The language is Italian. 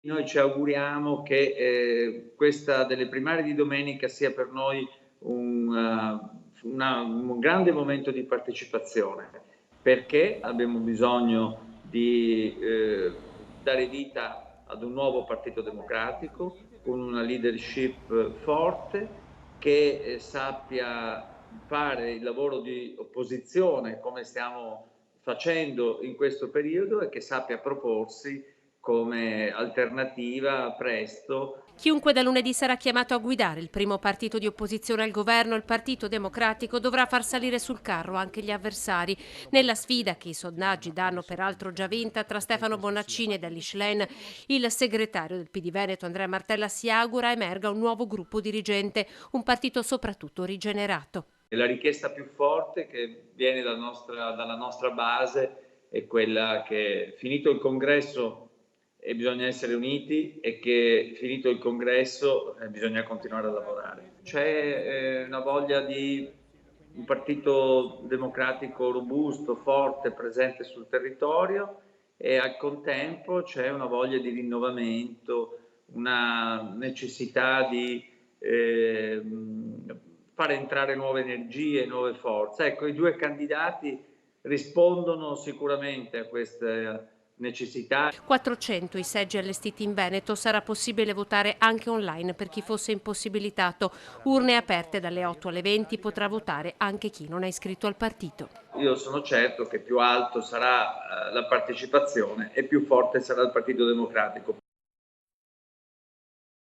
Noi ci auguriamo che questa delle primarie di domenica sia per noi un grande momento di partecipazione, perché abbiamo bisogno di dare vita ad un nuovo Partito Democratico con una leadership forte che sappia fare il lavoro di opposizione come stiamo facendo in questo periodo e che sappia proporsi come alternativa presto. Chiunque da lunedì sarà chiamato a guidare il primo partito di opposizione al governo, il Partito Democratico, dovrà far salire sul carro anche gli avversari. Nella sfida, che i sondaggi danno peraltro già vinta, tra Stefano Bonaccini ed Elly Schlein, il segretario del PD Veneto Andrea Martella si augura emerga un nuovo gruppo dirigente, un partito soprattutto rigenerato. La richiesta più forte che viene dalla nostra base è quella che finito il congresso bisogna essere uniti e che finito il congresso bisogna continuare a lavorare. C'è una voglia di un partito democratico robusto, forte, presente sul territorio e al contempo c'è una voglia di rinnovamento, una necessità di fare entrare nuove energie, nuove forze. Ecco, i due candidati rispondono sicuramente a queste necessità. 400 i seggi allestiti in Veneto, sarà possibile votare anche online per chi fosse impossibilitato. Urne aperte dalle 8 alle 20, potrà votare anche chi non è iscritto al partito. Io sono certo che più alto sarà la partecipazione e più forte sarà il Partito Democratico.